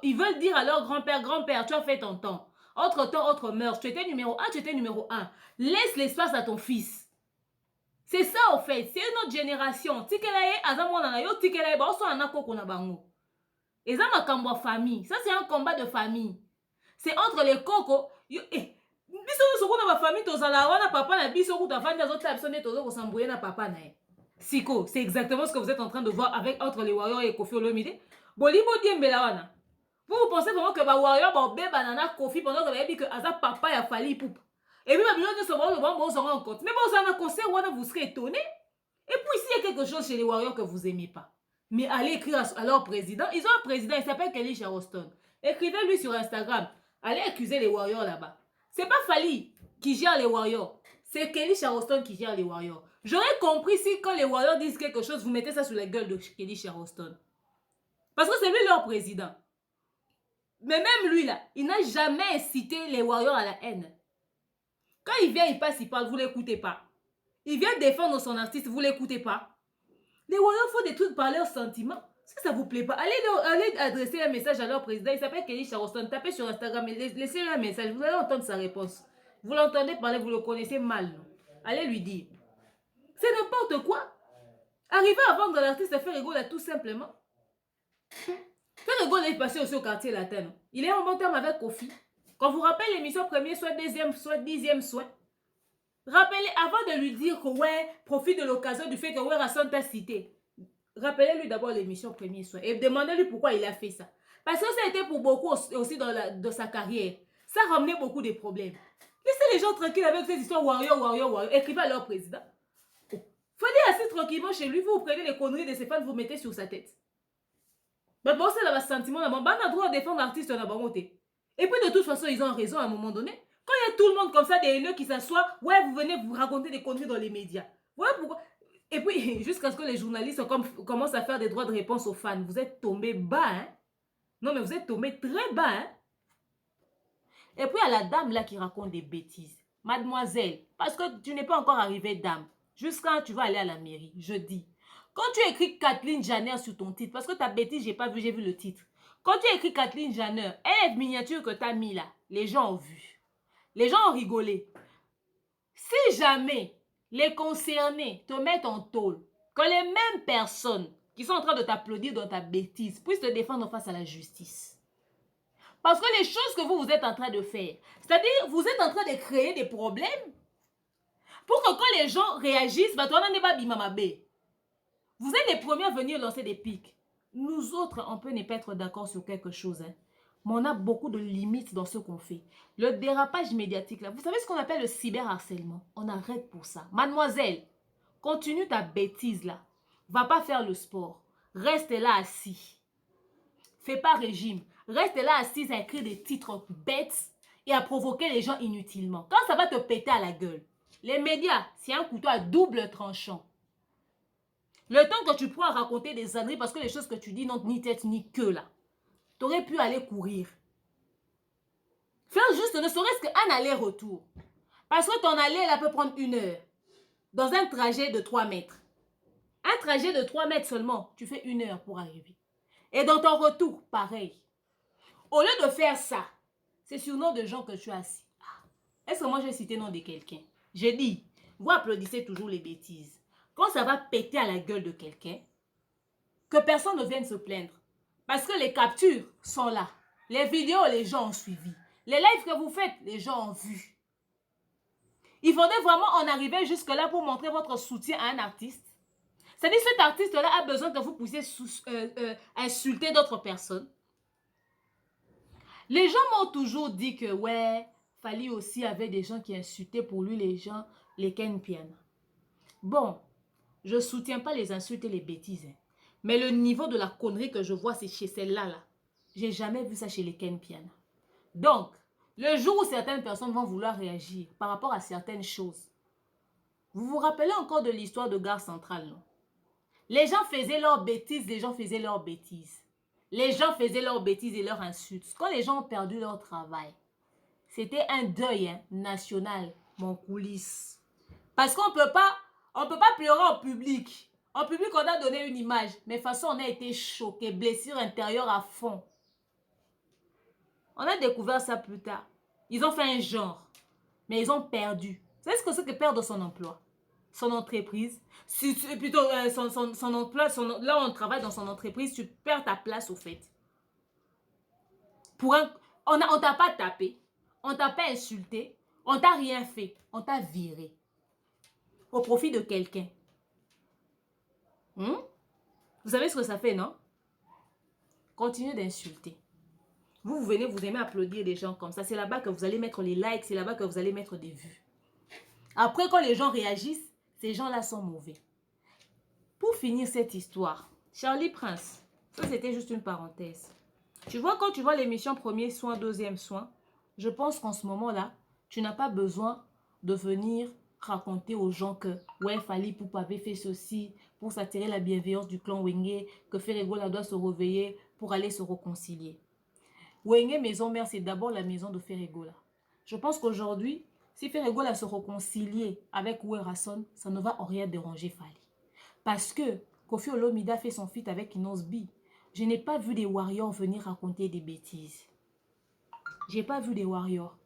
Ils veulent dire à leur grand-père, grand-père, tu as fait ton temps. Autre temps, autre mœurs. Tu étais numéro 1, tu étais numéro 1. Laisse l'espace à ton fils. C'est ça, au fait. C'est notre génération. Et ça, ma combat famille. Ça, c'est un combat de famille. C'est entre les cocos. Siko, c'est exactement ce que vous êtes en train de voir avec entre les Warriors et Kofi Olomide. Vous pensez vraiment que les Warriors vont bébé banana Kofi pendant que vous avez dit que Aza papa a fallu poupe. Et puis, mais bon, concert, vous serez étonné. Et puis, s'il y a quelque chose chez les Warriors que vous n'aimez pas, mais allez écrire à leur président. Ils ont un président, il s'appelle Kelly Charleston. Écrivez-lui sur Instagram. Allez accuser les Warriors là-bas. C'est pas Fally qui gère les Warriors. C'est Kelly Charleston qui gère les Warriors. J'aurais compris si quand les Warriors disent quelque chose, vous mettez ça sur la gueule de Kelly Charleston. Parce que c'est lui leur président. Mais même lui là, il n'a jamais incité les Warriors à la haine. Quand il vient, il passe, il parle, vous ne l'écoutez pas. Il vient défendre son artiste, vous ne l'écoutez pas. Les Warriors font des trucs par leurs sentiments. Si ça ne vous plaît pas, allez adresser un message à leur président. Il s'appelle Kelly Charleston. Tapez sur Instagram et laissez-lui un message. Vous allez entendre sa réponse. Vous l'entendez parler, vous le connaissez mal. Non? Allez lui dire. C'est n'importe quoi. Arriver à vendre l'artiste à Ferrego là tout simplement. Ferrego est passé aussi au quartier latin. Non? Il est en bon terme avec Kofi. Quand vous rappelez l'émission premier, soit deuxième, soit 10e, soit. Rappelez, avant de lui dire que ouais, profite de l'occasion du fait que ouais, Rasson t'a cité. Rappelez-lui d'abord l'émission premier soir et demandez-lui pourquoi il a fait ça. Parce que ça a été pour beaucoup aussi dans sa carrière. Ça a ramené beaucoup de problèmes. Laissez les gens tranquilles avec ces histoires Warrior. Écrivez à leur président. Fallait assis tranquillement chez lui, vous prenez les conneries de ses fans, vous mettez sur sa tête. Mais bon, c'est là, sentiment, on a droit à défendre l'artiste, on a monté. Et puis de toute façon, ils ont raison à un moment donné. Quand il y a tout le monde comme ça, des haineux qui s'assoient, ouais, vous venez vous raconter des conneries dans les médias. Voilà pourquoi. Et puis, jusqu'à ce que les journalistes commencent à faire des droits de réponse aux fans, vous êtes tombé bas, hein? Non, mais vous êtes tombé très bas, hein? Et puis, il y a la dame là qui raconte des bêtises. Mademoiselle, parce que tu n'es pas encore arrivée dame, jusqu'à tu vas aller à la mairie, je dis. Quand tu écris Kathleen Janner sur ton titre, parce que ta bêtise, j'ai pas vu, j'ai vu le titre. Quand tu écris Kathleen Janner, elle est miniature que tu as mis là, les gens ont vu. Les gens ont rigolé. Si jamais les concernés te mettent en tôle, que les mêmes personnes qui sont en train de t'applaudir dans ta bêtise puissent te défendre face à la justice. Parce que les choses que vous êtes en train de faire, c'est-à-dire vous êtes en train de créer des problèmes pour que quand les gens réagissent, vous êtes les premiers à venir lancer des pics. Nous autres, on peut ne pas être d'accord sur quelque chose, hein. Mais on a beaucoup de limites dans ce qu'on fait. Le dérapage médiatique, là, vous savez ce qu'on appelle le cyberharcèlement? On arrête pour ça. Mademoiselle, continue ta bêtise, là. Va pas faire le sport. Reste là assis. fais pas régime. Reste là assise à écrire des titres bêtes et à provoquer les gens inutilement. Quand ça va te péter à la gueule, les médias, c'est un couteau à double tranchant. Le temps que tu pourras raconter des âneries parce que les choses que tu dis n'ont ni tête ni queue là. Tu aurais pu aller courir. Faire juste ne serait-ce qu'un aller-retour. Parce que ton aller là peut prendre 1 heure. Dans un trajet de 3 mètres. Un trajet de 3 mètres seulement, tu fais 1 heure pour arriver. Et dans ton retour, pareil. Au lieu de faire ça, c'est sur le nom de gens que tu as assis. Est-ce que moi j'ai cité le nom de quelqu'un? J'ai dit, vous applaudissez toujours les bêtises. Quand ça va péter à la gueule de quelqu'un, que personne ne vienne se plaindre. Parce que les captures sont là. Les vidéos, les gens ont suivi. Les lives que vous faites, les gens ont vu. Il faudrait vraiment en arriver jusque-là pour montrer votre soutien à un artiste. C'est-à-dire que cet artiste-là a besoin que vous puissiez insulter d'autres personnes. Les gens m'ont toujours dit que, ouais, Fally aussi avait des gens qui insultaient pour lui les gens, les Ken Piana. Bon, je ne soutiens pas les insultes et les bêtises. Hein. Mais le niveau de la connerie que je vois, c'est chez celle-là. Là. J'ai jamais vu ça chez les Ken Piana. Donc, le jour où certaines personnes vont vouloir réagir par rapport à certaines choses, vous vous rappelez encore de l'histoire de Gare Centrale, non? Les gens faisaient leurs bêtises, les gens faisaient leurs bêtises. Les gens faisaient leurs bêtises et leurs insultes. Quand les gens ont perdu leur travail, c'était un deuil national, mon coulisse. Parce qu'on peut pas pleurer en public. En public, on a donné une image. Mais de toute façon, on a été choqués, blessure intérieure à fond. On a découvert ça plus tard. Ils ont fait un genre. Mais ils ont perdu. Vous savez ce que c'est que perdre son emploi? Son entreprise. Plutôt son emploi. Là, on travaille dans son entreprise. Tu perds ta place au fait. On t'a pas tapé. On t'a pas insulté. On t'a rien fait. On t'a viré. Au profit de quelqu'un. Vous savez ce que ça fait, non? Continuez d'insulter. Vous venez, vous aimez applaudir des gens comme ça. C'est là-bas que vous allez mettre les likes. C'est là-bas que vous allez mettre des vues. Après, quand les gens réagissent, ces gens-là sont mauvais. Pour finir cette histoire, Charlie Prince, ça c'était juste une parenthèse. Tu vois, quand tu vois l'émission Premier Soin, Deuxième Soin, je pense qu'en ce moment-là, tu n'as pas besoin de venir raconter aux gens que ouais, Fally Ipupa avait fait ceci pour s'attirer la bienveillance du clan Wenge, que Ferregola doit se réveiller pour aller se réconcilier. Wenge Maison Mère, c'est d'abord la maison de Ferregola. Je pense qu'aujourd'hui, si Ferregola se réconcilier avec Werrason, ça ne va en rien déranger Fally. Parce que Koffi Olomide a fait son feat avec Inosbi. Je n'ai pas vu des warriors venir raconter des bêtises. J'ai pas vu des warriors.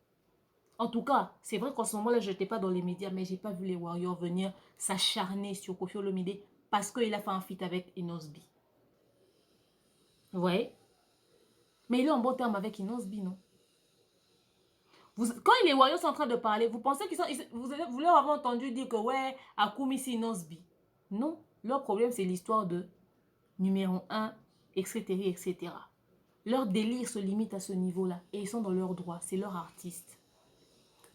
En tout cas, c'est vrai qu'en ce moment-là, je n'étais pas dans les médias, mais j'ai pas vu les warriors venir s'acharner sur Koffi Olomide parce qu'il a fait un feat avec Inosbi. Vous voyez? Mais il est en bon terme avec Inosbi, non? Quand les warriors sont en train de parler, vous pensez qu'ils sont... Vous leur avez entendu dire que ouais, Akumi c'est Inosbi. Non, leur problème c'est l'histoire de numéro 1, etc., etc. Leur délire se limite à ce niveau-là et ils sont dans leur droit, c'est leur artiste.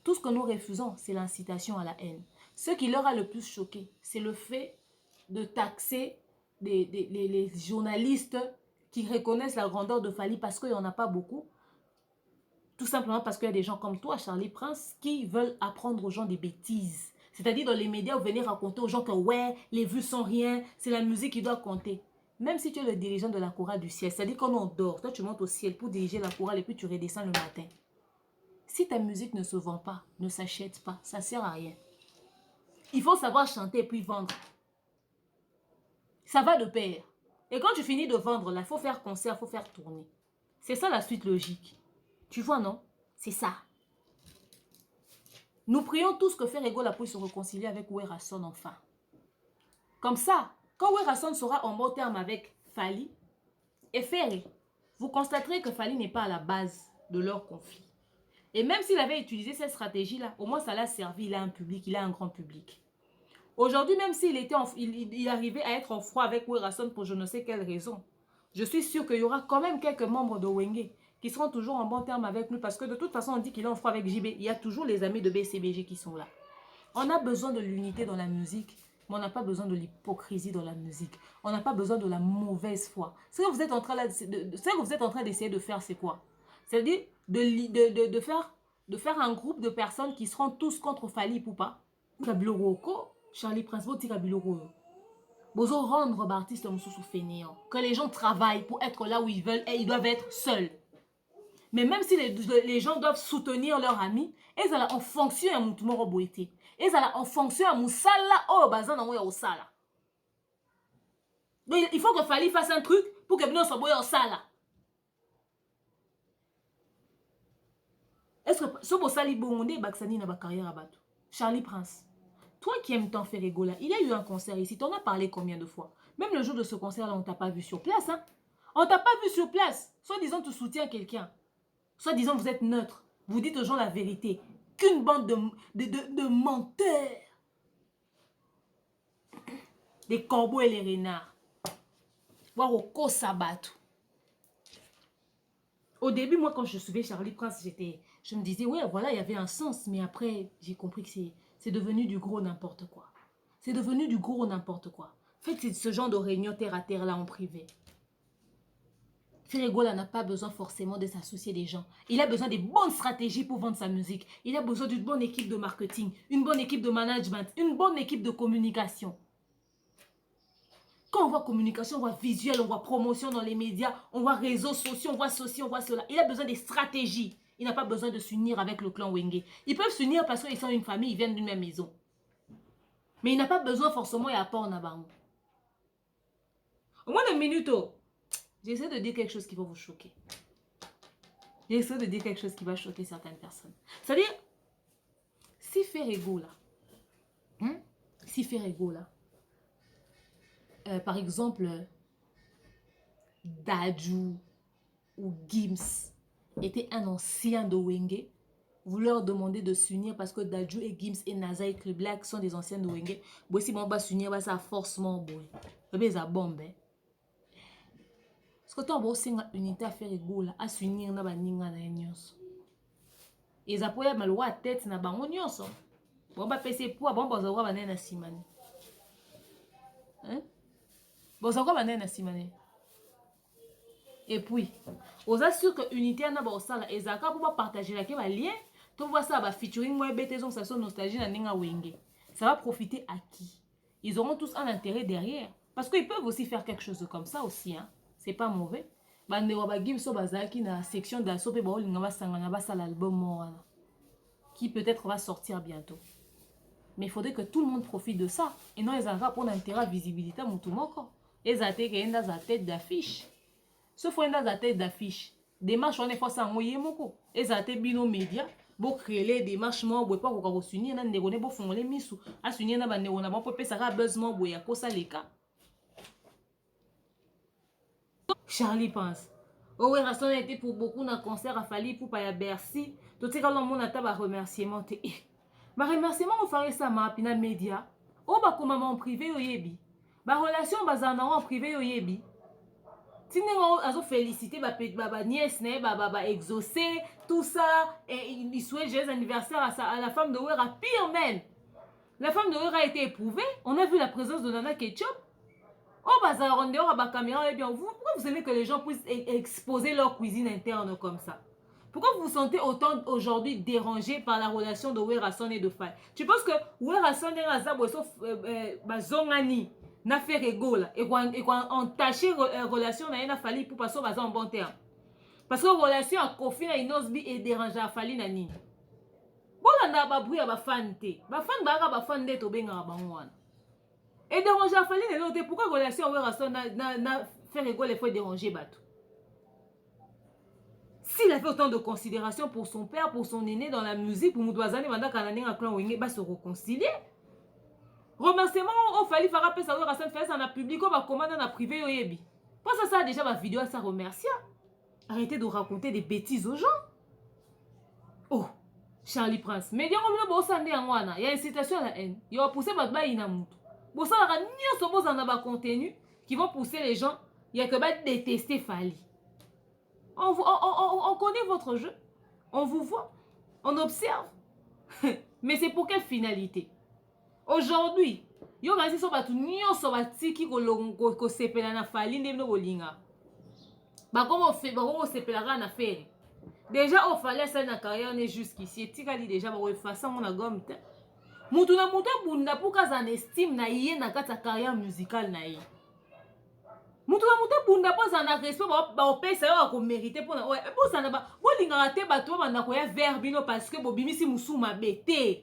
Tout ce que nous refusons, c'est l'incitation à la haine. Ce qui leur a le plus choqué, c'est le fait de taxer les journalistes qui reconnaissent la grandeur de Fally parce qu'il n'y en a pas beaucoup. Tout simplement parce qu'il y a des gens comme toi, Charlie Prince, qui veulent apprendre aux gens des bêtises. C'est-à-dire dans les médias, vous venez raconter aux gens que ouais, les vues sont rien, c'est la musique qui doit compter. Même si tu es le dirigeant de la chorale du ciel, c'est-à-dire quand on dort, toi tu montes au ciel pour diriger la chorale et puis tu redescends le matin. Si ta musique ne se vend pas, ne s'achète pas, ça ne sert à rien. Il faut savoir chanter et puis vendre. Ça va de pair. Et quand tu finis de vendre, là, il faut faire concert, il faut faire tourner. C'est ça la suite logique. Tu vois, non? C'est ça. Nous prions tous que Ferregola puisse se réconcilier avec Werrason enfin. Comme ça, quand Werrason sera en bon terme avec Fally et Ferré, vous constaterez que Fally n'est pas à la base de leur conflit. Et même s'il avait utilisé cette stratégie-là, au moins ça l'a servi, il a un public, il a un grand public. Aujourd'hui, même s'il il arrivait à être en froid avec Werrason pour je ne sais quelle raison, je suis sûre qu'il y aura quand même quelques membres de Wenge qui seront toujours en bon terme avec lui parce que de toute façon, on dit qu'il est en froid avec JB. Il y a toujours les amis de BCBG qui sont là. On a besoin de l'unité dans la musique Mais on n'a pas besoin de l'hypocrisie dans la musique. On n'a pas besoin de la mauvaise foi. Ce que vous êtes en train d'essayer de faire, c'est quoi? C'est-à-dire de faire un groupe de personnes qui seront tous contre Fally Ipupa. Charlie Prince, Bozo rendre artiste sous fainéant. Que les gens travaillent pour être là où ils veulent et ils doivent être seuls. Mais même si les gens doivent soutenir leurs amis, ils allaient en fonction à mon boité. Ils allaient en fonction à mon sala oh bazan au sala. Donc il faut que Fally fasse un truc pour que nous soyons au sala. Est-ce que ce beau sali bonde Baksani n'a pas carrière à battre? Charlie Prince. Toi qui aimes tant faire rigoler, il y a eu un concert ici. T'en as parlé combien de fois? Même le jour de ce concert-là, on t'a pas vu sur place. Hein? On t'a pas vu sur place. Soit disant tu soutiens quelqu'un. Soit disant vous êtes neutre. Vous dites aux gens la vérité. Qu'une bande de menteurs. Des corbeaux et les renards. Voir au Kosabatou. Au début, moi, quand je suivais Charlie Prince, je me disais, ouais, voilà, il y avait un sens. Mais après, j'ai compris que c'est devenu du gros n'importe quoi. C'est devenu du gros n'importe quoi. Faites ce genre de réunion terre à terre là en privé. Ferregola n'a pas besoin forcément de s'associer des gens. Il a besoin des bonnes stratégies pour vendre sa musique. Il a besoin d'une bonne équipe de marketing, une bonne équipe de management, une bonne équipe de communication. Quand on voit communication, on voit visuel, on voit promotion dans les médias, on voit réseaux sociaux, on voit ceci, on voit cela. Il a besoin des stratégies. Il n'a pas besoin de s'unir avec le clan Wenge. Ils peuvent s'unir parce qu'ils sont une famille, ils viennent d'une même maison. Mais il n'a pas besoin forcément d'apport en avant. Au moins de minutes, j'essaie de dire quelque chose qui va vous choquer. J'essaie de dire quelque chose qui va choquer certaines personnes. C'est-à-dire, si Ferrego là, par exemple, Dadju ou Gims était un ancien de Wenge, vous leur demandez de s'unir parce que Dadju et Gims et Naza et Chris Black sont des anciens de Wenge. Bon, si on va s'unir, ça forcément bon. Mais ça bombe. Parce que toi, tu as une unité à faire là, à s'unir na baninga na nyonso. Et ça peut être malwa à tête na bango nyonso. Bon ba pese pour bon ba zawa banana simane. Hein? Bon zawa banana simane. Et puis, on assure que unité na ba sala ezaka pour partager la ke ba lien, to voir ça ba featuring moi BTZ ça son nostalgie na ninga Wenge. Ça va profiter à qui? Ils auront tous un intérêt derrière parce qu'ils peuvent aussi faire quelque chose comme ça aussi hein. C'est pas mauvais. Bande wa Gimso bazaki na section d'assaut pe ba olinga ba sangana ba sala album qui peut-être va sortir bientôt. Mais il faudrait que tout le monde profite de ça et non les aura pour l'intérêt visibilité mutu moko. Les até que enda za tête d'affiche. Ce faut enda za tête d'affiche. Démarche on est fois ça ngoye moko. Les até bino média bo créer des démarches mo bo pas ko s'unir na ndeko ne bo fongole misu. A s'unir na bande on a bon pe ça ra buzz mo bo ya ko ça les cas. Charlie Prince. Oh oui, Rasson a été pour beaucoup dans le concert à Fally pour pas à Bercy. Tout ce que l'on a un remerciement. Ma remerciement on ferait ça ma pina média. Oh bah comme maman en privé au yebi. Ma relation bazana en privé au yebi. Si nous avons félicité ma nièce ba exaucé tout ça et il souhaite joyeux anniversaire à la femme de Wera pire même. La femme de Wera a été éprouvée. On a vu la présence de Nana Ketchup. Oh, bazar, on dehors à ma caméra, et bien, pourquoi vous aimez que les gens puissent exposer leur cuisine interne comme ça? Pourquoi vous vous sentez autant aujourd'hui dérangé par la relation de Werason et de Fally? Tu penses que Werason et Razab, Zongani, n'a fait rigole et qu'on entaché relation n'a Fally pour passer en bon terme? Parce que la relation à Kofi et Inosbi est dérangée à Fally Nani. Bon, on a ba bruit à ba fan te. Ba fan ba fan de to benga ba ngwana. Et déranger à Fally Nani, pourquoi relation à Werason n'a fait rigoler les fois déranger Batou? S'il avait autant de considération pour son père, pour son aîné dans la musique, pour Moudouazane, Manda Kanané, un clan Wenge, va se réconcilier. Remerciement, il fallait faire appel à Werason, faire ça en public, on va commander en privé, au Yebi. Pense à ça déjà, ma vidéo, ça remercie. Arrêtez de raconter des bêtises aux gens. Oh, Charlie Prince. Mais bien, on il y a une citation à la haine. Il va pousser Badba Inamout. Bon, ça, il y a un contenu qui vont pousser les gens. Il y a que de détester Fally. On connaît votre jeu. On vous voit. On observe. Mais c'est pour quelle finalité? Aujourd'hui, Yo kasi so batu nyonso batiki ko sepela na Fally nde bino bolinga. Bakomo sepelaka na fere. Déjà au Fally asali na carrière ne jusqu'ici etikali déjà ba effacer mon gomme te. Mutu na mutu bunda puka za estime na ye na kati ya carrière musicale na ye. Mutu na mutu bunda po za na respect ba opesa yo ko mériter pona ouais po za na ba bolinga te bato banda ko ya vers bino parce que bobimisi musu mabete.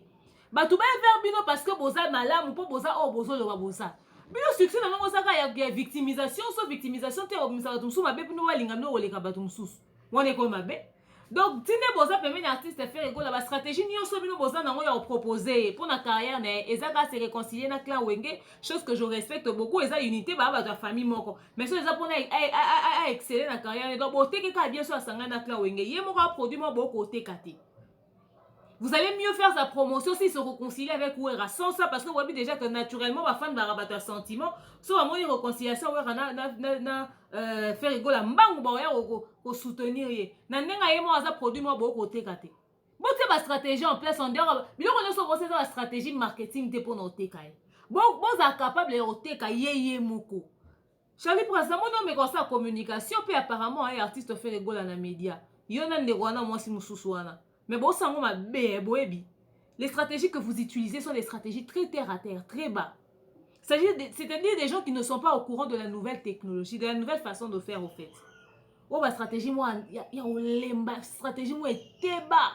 Bato ba vers bino parce que boza malamu po boza o bozo lo ba boza. Bino succès na ngo saka ya victimisation so victimisation te obimisa bato musu mabe bino walinga bino oleka bato mususu. Wone ko mabe. Donc, tine boza permet artiste faire ego la stratégie ni on bino boza nango ya proposer pour na carrière na ezaka se réconcilier na clan wenge, chose que je respecte beaucoup, eza unité ba ta famille moko. Mais so eza pour na exceller na carrière donc bote ke ka bien so asanga na clan wenge, ye moko produit mo boko te kate. Vous allez mieux faire sa promotion s'il se réconcilie avec Ouera sans ça parce que vous voyez déjà que naturellement ma fan va rabattre un sentiment soit à mon réconciliation Ouera na faire rigoler mbang ba ya ko soutenir ye na nenga ye mo aza produit mo boko te kate bon c'est ma stratégie en place en dehors mais on a so c'est la stratégie marketing te pour noter kai bon za capable de noter kai ye moko Charlie Prince mon nom mais comme ça communication puis apparemment un artiste fait rigoler na média yona ndekwana moi si mususu wana. Mais bon, ça m'a boebi. Les stratégies que vous utilisez sont des stratégies très terre à terre, très bas. C'est-à-dire des gens qui ne sont pas au courant de la nouvelle technologie, de la nouvelle façon de faire au fait. Oh, ma stratégie, moi, il y a stratégie, moi, est bas.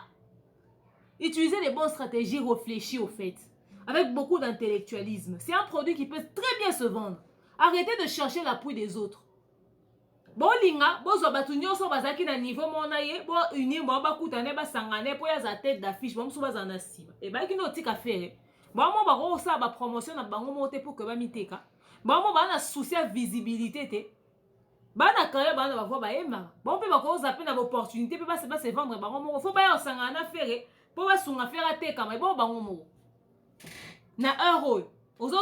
Utilisez les bonnes stratégies réfléchies au fait, avec beaucoup d'intellectualisme. C'est un produit qui peut très bien se vendre. Arrêtez de chercher l'appui des autres. Bon linga bozo batu nyonso bazaki na niveau mona ye bo unir bo bakutane basangane po ya za tête d'affiche bo mso bazana siba e ba kino tika faire bo mo ba ko sa ba promotion na bango mote pour que ba miteka bo mo ba na souci ya visibilité te ba na carrière ba na ba voix ba ema bo pe ba ko za pe na opportunité pe ba se vendre bango mo faut ba ya sangana faire po ba sunga faire teka mais bo bango mo na euro ozo.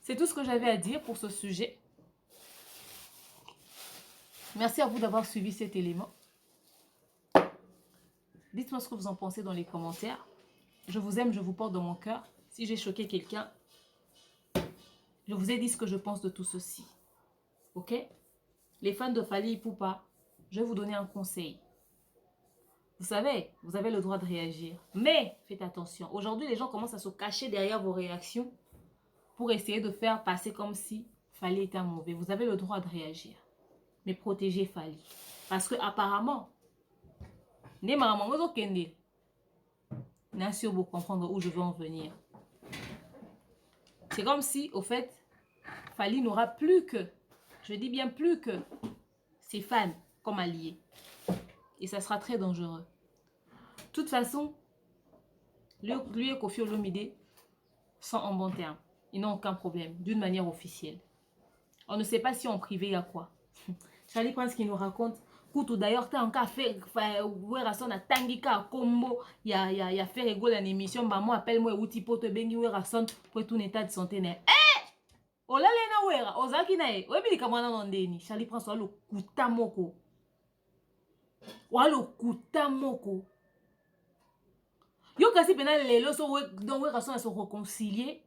C'est tout ce que j'avais à dire pour ce sujet. Merci à vous d'avoir suivi cet élément. Dites-moi ce que vous en pensez dans les commentaires. Je vous aime, je vous porte dans mon cœur. Si j'ai choqué quelqu'un, je vous ai dit ce que je pense de tout ceci. Ok? Les fans de Fally Ipupa, je vais vous donner un conseil. Vous savez, vous avez le droit de réagir. Mais faites attention. Aujourd'hui, les gens commencent à se cacher derrière vos réactions pour essayer de faire passer comme si Fally était mauvais. Vous avez le droit de réagir. Mais protégez Fally. Parce que apparemment, Nassio vous comprendre où je veux en venir. C'est comme si, au fait, Fally n'aura plus que, je dis bien plus que, ses fans comme alliés. Et ça sera très dangereux. De toute façon, lui et Koffi Olomide sont en bon terme. Ils n'ont aucun problème, d'une manière officielle. On ne sait pas si en privé il y a quoi. Charlie Prince qui nous raconte Koutou d'ailleurs t'as encore fait Werason a tangika combo il y a fait rigoler une émission bah moi appelle moi outil pote bengi Werason pour tout un état de santé né ola lena wera ozaki nae webi kamwana ndeni Charlie Prince walo kuta moko yo kasi pena lelo so donc Werason a se réconcilier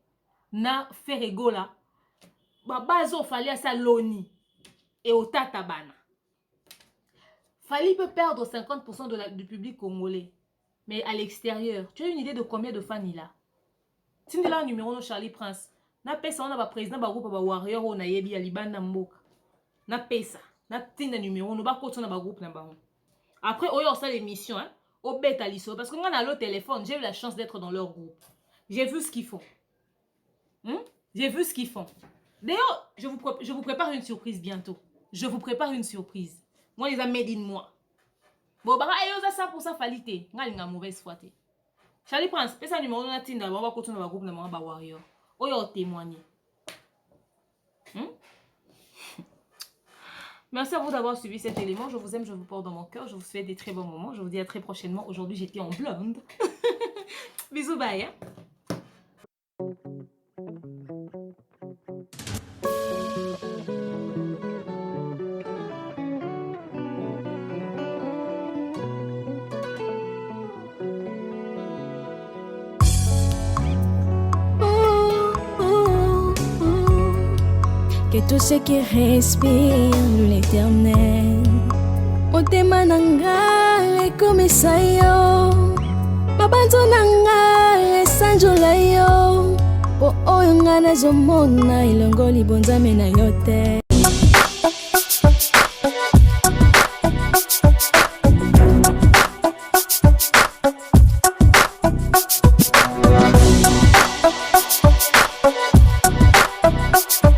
na fait rigola ba bazo fallait à saloni et au tatabana. Fally peut perdre 50% du public congolais. Mais à l'extérieur, tu as une idée de combien de fans il a? Si tu as un numéro de Charlie Prince, na pesa on a président ba groupe ba warrior on a yebi ya libanda mboka. Na pesa, na tinda numéro no ba koto na ba groupe na ba. Après oyo ça l'émission hein, au beta liso parce que moi na le téléphone, j'ai eu la chance d'être dans leur groupe. J'ai vu ce qu'ils font. J'ai vu ce qu'ils font. D'ailleurs, je vous prépare une surprise bientôt. Je vous prépare une surprise. Moi, les amis made in moi. Bon, bah, ayo za 100% Fally. Nga linga mauvaise foi te. Charlie Prince, pesa numéro na tinda, ba continuer na groupe na ba warrior. Oyo témoigner. Merci à vous d'avoir suivi cet élément. Je vous aime, je vous porte dans mon cœur. Je vous souhaite des très bons moments. Je vous dis à très prochainement. Aujourd'hui, j'étais en blonde. Bisous, bye. Hein? que tous ceux qui respirent l'Éternel. Motema nanga ekomisa yo, mabanzo nanga esanjola yo, po oyo nga nazomona elongo libonzame na yo te.